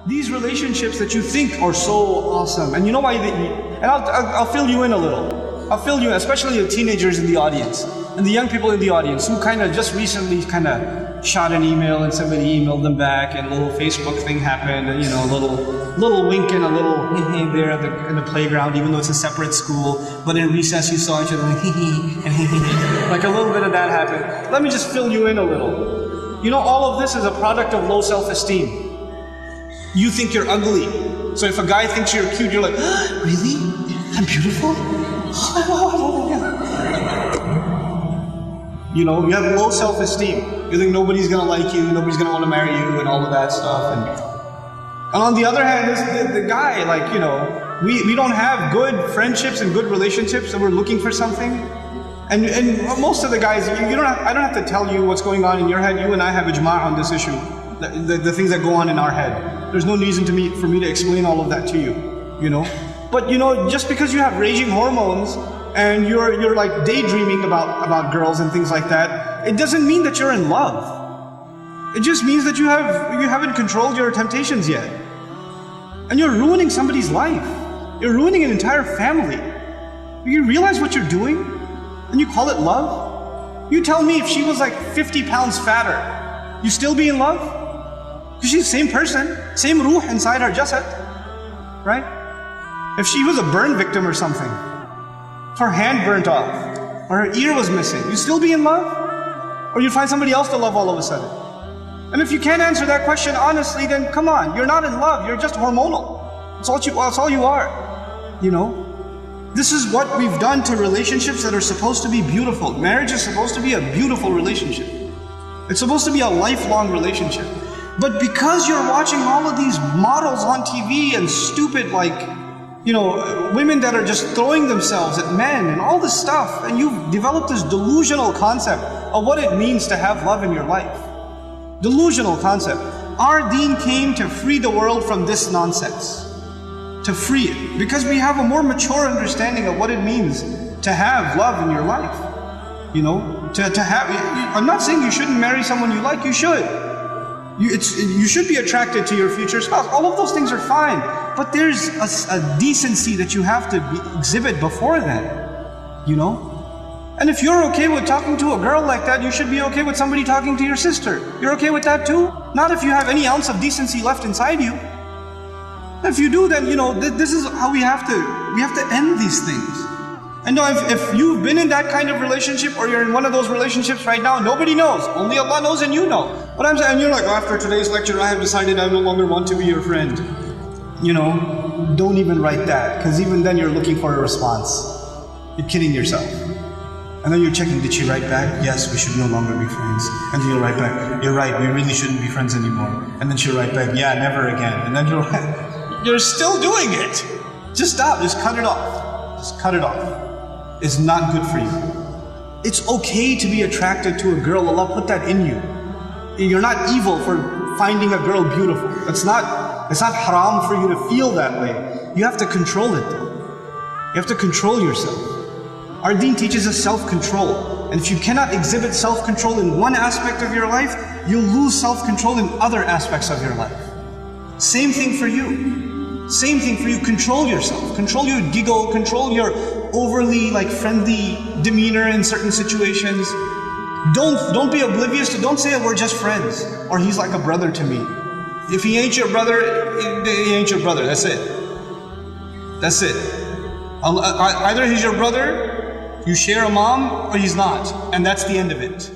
These relationships that you think are so awesome, and you know why and I'll fill you in a little. I'll fill you in, especially the teenagers in the audience, and the young people in the audience who kind of just recently kind of shot an email and somebody emailed them back and a little Facebook thing happened, and a little wink and a little hee there in the playground, even though it's a separate school, but in recess you saw each other like hee and hee. Like a little bit of that happened. Let me just fill you in a little. All of this is a product of low self-esteem. You think you're ugly. So if a guy thinks you're cute, you're like, really? I'm beautiful? You have low self-esteem. You think nobody's gonna like you, nobody's gonna want to marry you, and all of that stuff. And on the other hand, the guy, we don't have good friendships and good relationships, and we're looking for something. And most of the guys, I don't have to tell you what's going on in your head. You and I have ijma' on this issue. The things that go on in our head. There's no reason for me to explain all of that to you, But just because you have raging hormones and you're like daydreaming about girls and things like that, it doesn't mean that you're in love. It just means that you haven't controlled your temptations yet. And you're ruining somebody's life. You're ruining an entire family. You realize what you're doing? And you call it love? You tell me if she was like 50 pounds fatter, you still be in love? Because she's the same person, same ruh inside her jasad, right? If she was a burn victim or something, if her hand burnt off, or her ear was missing, you still be in love? Or you'd find somebody else to love all of a sudden? And if you can't answer that question honestly, then come on, you're not in love, you're just hormonal. That's all you are, This is what we've done to relationships that are supposed to be beautiful. Marriage is supposed to be a beautiful relationship. It's supposed to be a lifelong relationship. But because you're watching all of these models on TV and stupid women that are just throwing themselves at men and all this stuff, and you've developed this delusional concept of what it means to have love in your life. Delusional concept. Our deen came to free the world from this nonsense. To free it. Because we have a more mature understanding of what it means to have love in your life. I'm not saying you shouldn't marry someone you like, you should. You should be attracted to your future spouse. All of those things are fine. But there's a decency that you have to exhibit before then. And if you're okay with talking to a girl like that, you should be okay with somebody talking to your sister. You're okay with that too? Not if you have any ounce of decency left inside you. If you do, then this is how we have to end these things. And if you've been in that kind of relationship, or you're in one of those relationships right now, nobody knows. Only Allah knows and you know. But I'm saying, you're like, after today's lecture, I have decided I no longer want to be your friend. Don't even write that, because even then you're looking for a response. You're kidding yourself. And then you're checking, did she write back? Yes, we should no longer be friends. And then you'll write back, you're right, we really shouldn't be friends anymore. And then she'll write back, yeah, never again. And then you're still doing it. Just stop, just cut it off. Just cut it off. It's not good for you. It's okay to be attracted to a girl. Allah put that in you. You're not evil for finding a girl beautiful. It's not haram for you to feel that way. You have to control it though. You have to control yourself. Our deen teaches us self-control. And if you cannot exhibit self-control in one aspect of your life, you'll lose self-control in other aspects of your life. Same thing for you. Same thing for you. Control yourself. Control your giggle. Control your overly friendly demeanor in certain situations. Don't be oblivious to, don't say we're just friends, or he's like a brother to me. If he ain't your brother, he ain't your brother. That's it. That's it. Either he's your brother, you share a mom, or he's not. And that's the end of it.